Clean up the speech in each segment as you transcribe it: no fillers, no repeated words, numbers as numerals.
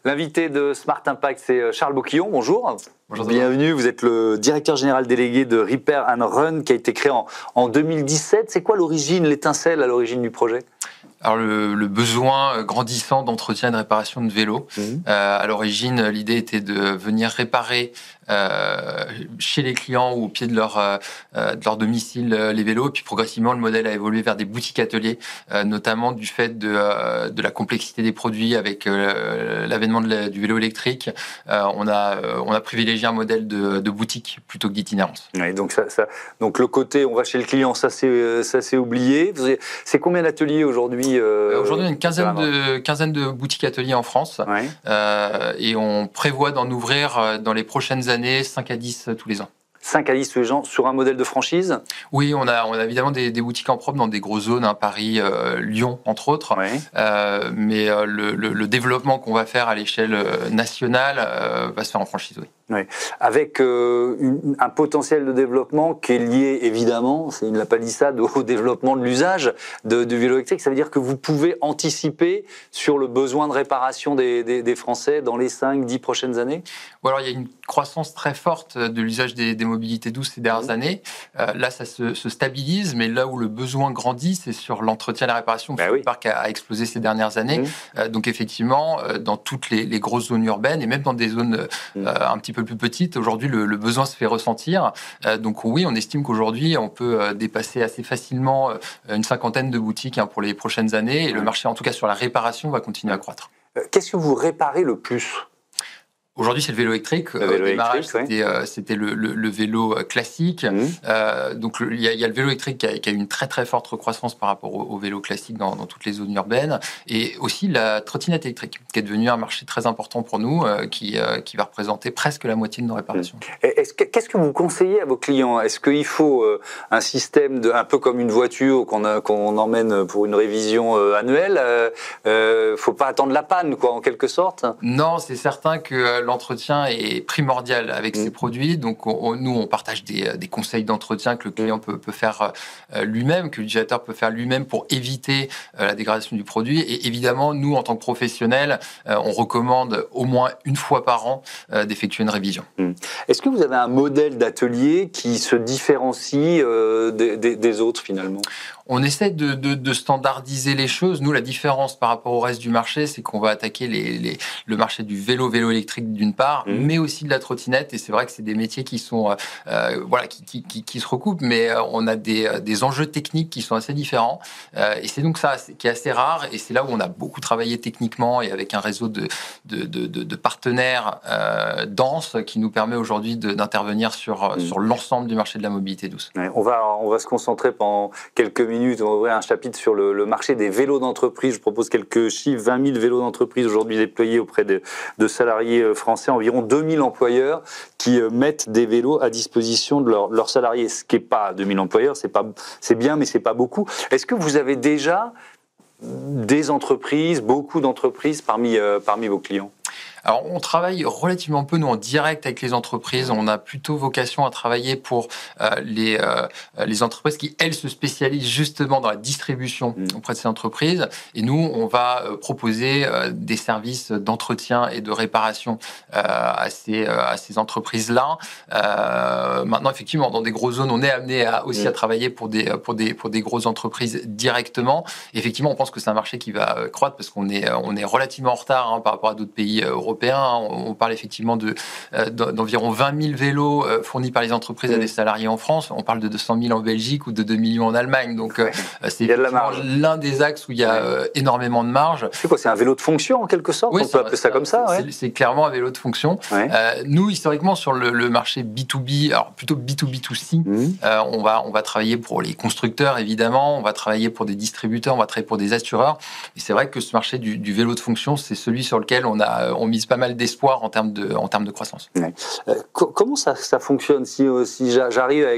L'invité de Smart Impact, c'est Charles Bocquillon. Bonjour. Bonjour. Bienvenue. Vous êtes le directeur général délégué de Repair and Run qui a été créé en 2017. C'est quoi l'origine, l'étincelle à l'origine du projet ? Alors le besoin grandissant d'entretien et de réparation de vélos. À l'origine, l'idée était de venir réparer chez les clients ou au pied de leur domicile les vélos. Et puis progressivement, le modèle a évolué vers des boutiques ateliers, notamment du fait de la complexité des produits avec l'avènement du vélo électrique. On a privilégié un modèle de boutique plutôt que d'itinérance. Oui, donc le côté on va chez le client, ça c'est oublié. C'est combien d'ateliers aujourd'hui Aujourd'hui, une quinzaine de boutiques ateliers en France. Ouais. Et on prévoit d'en ouvrir dans les prochaines années 5 à 10 tous les ans. 5 à 10 tous les ans sur un modèle de franchise ? Oui, on a évidemment des boutiques en propre dans des grosses zones, Paris, Lyon, entre autres. Ouais. Mais le développement qu'on va faire à l'échelle nationale va se faire en franchise, oui. Oui. Avec un potentiel de développement qui est lié évidemment, il n'a pas dit ça, au développement de l'usage du vélo électrique. Ça veut dire que vous pouvez anticiper sur le besoin de réparation des Français dans les 5-10 prochaines années ? Ou alors il y a une croissance très forte de l'usage des mobilités douces ces dernières années. Là, ça se stabilise, mais là où le besoin grandit, c'est sur l'entretien et la réparation. Le parc a explosé ces dernières années. Donc effectivement, dans toutes les grosses zones urbaines et même dans des zones un petit peu plus petites, aujourd'hui, le besoin se fait ressentir. Donc oui, on estime qu'aujourd'hui, on peut dépasser assez facilement une 50aine de boutiques pour les prochaines années. Et le marché, en tout cas sur la réparation, va continuer à croître. Qu'est-ce que vous réparez le plus ? Aujourd'hui, c'est le vélo électrique. Au démarrage, c'était le vélo classique. Donc, il y a le vélo électrique qui a eu une très très forte croissance par rapport au vélo classique dans toutes les zones urbaines, et aussi la trottinette électrique, qui est devenue un marché très important pour nous, qui va représenter presque la moitié de nos réparations. Qu'est-ce que vous conseillez à vos clients ? Est-ce qu'il faut un système un peu comme une voiture qu'on emmène pour une révision annuelle ? Faut pas attendre la panne, en quelque sorte ? Non, c'est certain que l'entretien est primordial avec ces produits. Donc, nous, on partage des conseils d'entretien que le client peut faire lui-même, que l'utilisateur peut faire lui-même pour éviter la dégradation du produit. Et évidemment, nous, en tant que professionnels, on recommande au moins une fois par an d'effectuer une révision. Est-ce que vous avez un modèle d'atelier qui se différencie des autres, finalement ? On essaie de standardiser les choses. Nous, la différence par rapport au reste du marché, c'est qu'on va attaquer le marché du vélo électrique d'une part, mais aussi de la trottinette. Et c'est vrai que c'est des métiers qui sont qui se recoupent, mais on a des enjeux techniques qui sont assez différents. Et c'est donc ça qui est assez rare. Et c'est là où on a beaucoup travaillé techniquement et avec un réseau de partenaires denses qui nous permet aujourd'hui d'intervenir sur l'ensemble du marché de la mobilité douce. Ouais, on va se concentrer pendant quelques minutes. On va ouvrir un chapitre sur le marché des vélos d'entreprise. Je propose quelques chiffres. 20 000 vélos d'entreprise aujourd'hui déployés auprès de salariés français. Environ 2 000 employeurs qui mettent des vélos à disposition de leurs salariés. Ce qui n'est pas 2 000 employeurs, c'est bien, mais ce n'est pas beaucoup. Est-ce que vous avez déjà des entreprises, beaucoup d'entreprises parmi vos clients ? Alors, on travaille relativement peu, nous, en direct avec les entreprises. On a plutôt vocation à travailler pour les entreprises qui, elles, se spécialisent justement dans la distribution auprès de ces entreprises. Et nous, on va proposer des services d'entretien et de réparation à ces entreprises-là. Maintenant, effectivement, dans des grosses zones, on est amené aussi à travailler pour des grosses entreprises directement. Et effectivement, on pense que c'est un marché qui va croître parce qu'on est relativement en retard par rapport à d'autres pays européens. On parle effectivement d'environ 20 000 vélos fournis par les entreprises à des salariés en France. On parle de 200 000 en Belgique ou de 2 millions en Allemagne. Donc, c'est l'un des axes où il y a énormément de marge. C'est quoi ? C'est un vélo de fonction, en quelque sorte ? On peut appeler ça comme ça ? C'est clairement un vélo de fonction. Nous, historiquement, sur le marché B2B, alors plutôt B2B2C, on va travailler pour les constructeurs, évidemment. On va travailler pour des distributeurs. On va travailler pour des assureurs. Et c'est vrai que ce marché du vélo de fonction, c'est celui sur lequel on mise pas mal d'espoir en termes de croissance. Comment ça fonctionne si j'arrive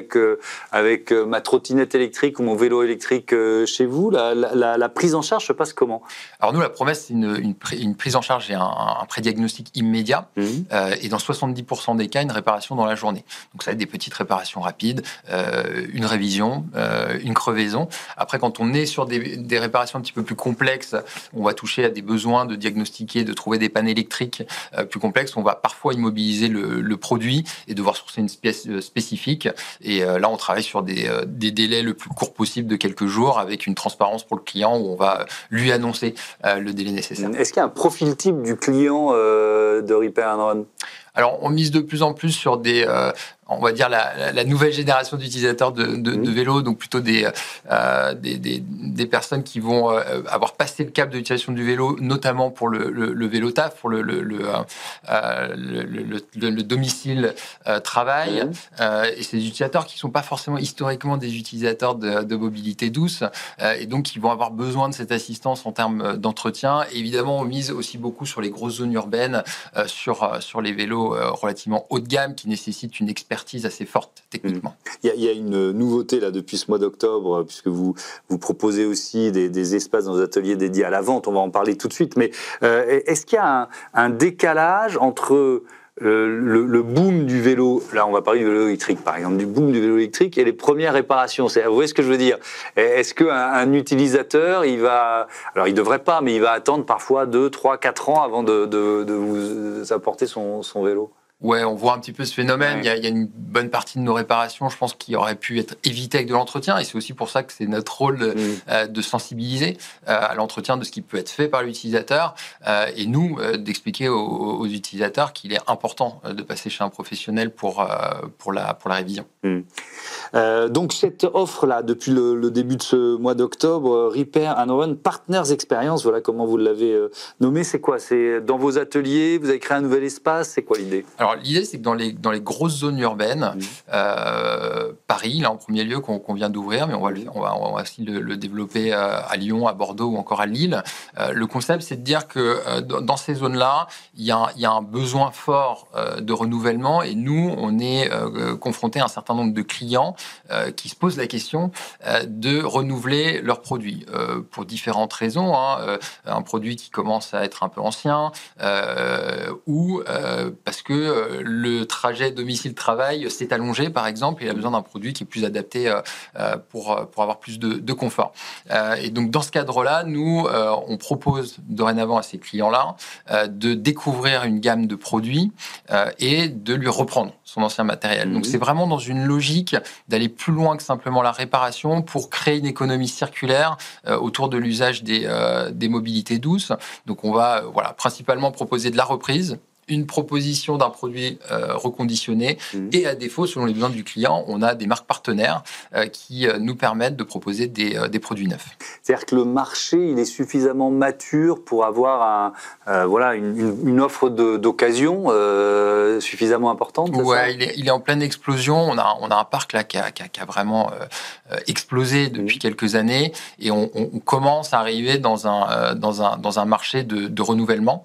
avec ma trottinette électrique ou mon vélo électrique chez vous, la prise en charge se passe comment ? Alors nous, la promesse, c'est une prise en charge et un prédiagnostic immédiat et dans 70% des cas, une réparation dans la journée. Donc ça va être des petites réparations rapides, une révision, une crevaison. Après, quand on est sur des réparations un petit peu plus complexes, on va toucher à des besoins de diagnostiquer, de trouver des pannes électriques techniques plus complexes, on va parfois immobiliser le produit et devoir sourcer une pièce spécifique. Et là, on travaille sur des délais le plus court possible de quelques jours avec une transparence pour le client où on va lui annoncer le délai nécessaire. Est-ce qu'il y a un profil type du client de Repair & Run ? Alors, on mise de plus en plus sur on va dire la nouvelle génération d'utilisateurs de vélos, donc plutôt des personnes qui vont avoir passé le cap de l'utilisation du vélo, notamment pour le vélo taf, pour le domicile travail, et ces utilisateurs qui sont pas forcément historiquement des utilisateurs de mobilité douce, et donc qui vont avoir besoin de cette assistance en termes d'entretien. Et évidemment, on mise aussi beaucoup sur les grosses zones urbaines, sur les vélos relativement haut de gamme qui nécessitent une expertise assez forte techniquement. Il y a une nouveauté là depuis ce mois d'octobre, puisque vous proposez aussi des espaces dans vos ateliers dédiés à la vente. On va en parler tout de suite. Mais est-ce qu'il y a un décalage entre le boom du vélo, là on va parler du vélo électrique par exemple, du boom du vélo électrique et les premières réparations? Vous voyez ce que je veux dire? Est-ce qu'un utilisateur, alors il devrait pas, mais il va attendre parfois 2, 3, 4 ans avant de vous apporter son vélo? Ouais, on voit un petit peu ce phénomène. Ouais. Il y a une bonne partie de nos réparations, je pense, qui auraient pu être évitées avec de l'entretien. Et c'est aussi pour ça que c'est notre rôle de sensibiliser à l'entretien de ce qui peut être fait par l'utilisateur. Et nous, d'expliquer aux utilisateurs qu'il est important de passer chez un professionnel pour la révision. Donc cette offre-là, depuis le début de ce mois d'octobre, Repair & Run Partners Experience, voilà comment vous l'avez nommé, c'est quoi? C'est dans vos ateliers, vous avez créé un nouvel espace, c'est quoi l'idée? Alors l'idée, c'est que dans les grosses zones urbaines, Paris, là en premier lieu, qu'on vient d'ouvrir, mais on va aussi le développer à Lyon, à Bordeaux ou encore à Lille. Le concept, c'est de dire que dans ces zones-là, il y a un besoin fort de renouvellement, et nous, on est confrontés à un certain nombre de clients qui se posent la question de renouveler leurs produits pour différentes raisons. Un produit qui commence à être un peu ancien, ou parce que le trajet domicile-travail s'est allongé, par exemple, et il a besoin d'un produit qui est plus adapté pour avoir plus de confort. Et donc, dans ce cadre-là, nous, on propose dorénavant à ces clients-là de découvrir une gamme de produits et de lui reprendre son ancien matériel. Donc, c'est vraiment dans une logique d'aller plus loin que simplement la réparation pour créer une économie circulaire autour de l'usage des mobilités douces. Donc, on va principalement proposer de la reprise, une proposition d'un produit reconditionné, et à défaut, selon les besoins du client, on a des marques partenaires qui nous permettent de proposer des produits neufs. C'est-à-dire que le marché, il est suffisamment mature pour avoir une offre d'occasion suffisamment importante? Ouais, il est en pleine explosion. On a un parc là qui a vraiment explosé depuis quelques années, et on commence à arriver dans un marché de renouvellement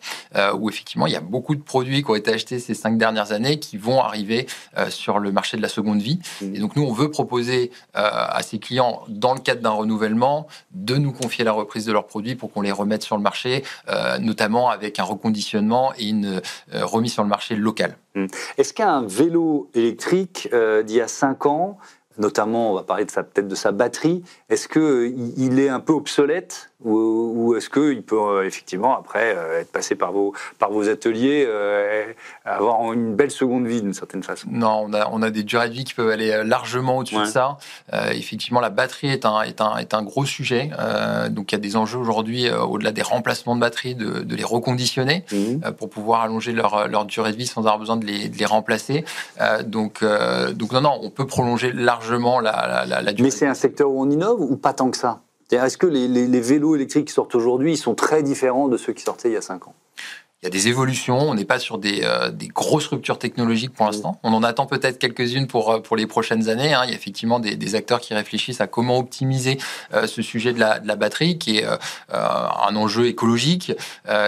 où effectivement il y a beaucoup de produits qui ont été achetés ces 5 dernières années qui vont arriver sur le marché de la seconde vie. Et donc nous, on veut proposer à ces clients, dans le cadre d'un renouvellement, de nous confier la reprise de leurs produits pour qu'on les remette sur le marché, notamment avec un reconditionnement et une remise sur le marché local. Est-ce qu'un vélo électrique d'il y a 5 ans, notamment on va parler peut-être de sa batterie, est-ce qu'il est un peu obsolète, ou est-ce qu'il peut effectivement après être passé par vos ateliers, avoir une belle seconde vie d'une certaine façon? Non, on a des durées de vie qui peuvent aller largement au-dessus de ça. Effectivement, la batterie est un gros sujet. Donc il y a des enjeux aujourd'hui, au-delà des remplacements de batterie, de les reconditionner pour pouvoir allonger leur durée de vie sans avoir besoin de les remplacer. Donc non, on peut prolonger largement la durée. Mais c'est un secteur où on innove ou pas tant que ça? Est-ce que les vélos électriques qui sortent aujourd'hui, ils sont très différents de ceux qui sortaient il y a 5 ans? Il y a des évolutions, on n'est pas sur des grosses ruptures technologiques pour l'instant. On en attend peut-être quelques-unes pour les prochaines années. Il y a effectivement des acteurs qui réfléchissent à comment optimiser ce sujet de la batterie, qui est un enjeu écologique,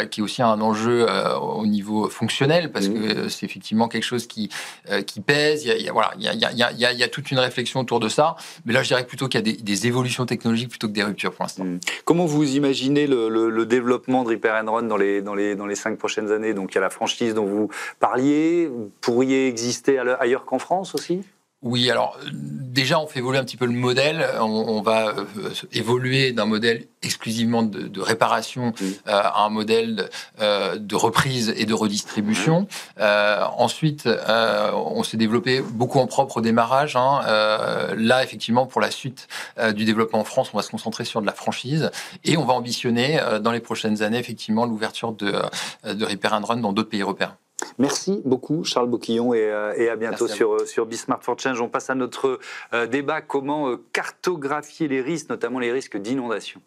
qui est aussi un enjeu au niveau fonctionnel, parce que c'est effectivement quelque chose qui pèse. Il y a toute une réflexion autour de ça. Mais là, je dirais plutôt qu'il y a des évolutions technologiques plutôt que des ruptures pour l'instant. Comment vous imaginez le développement de Repair & Run dans les 5 prochaines années? Donc il y a la franchise dont vous parliez, vous pourriez exister ailleurs qu'en France aussi? Oui, alors déjà on fait évoluer un petit peu le modèle. On va évoluer d'un modèle exclusivement de réparation à un modèle de reprise et de redistribution. Ensuite, on s'est développé beaucoup en propre au démarrage. Là, effectivement, pour la suite du développement en France, on va se concentrer sur de la franchise et on va ambitionner dans les prochaines années, effectivement, l'ouverture de Repair and Run dans d'autres pays européens. Merci beaucoup Charles Boquillon et à bientôt sur Be Smart for Change. On passe à notre débat, comment cartographier les risques, notamment les risques d'inondation.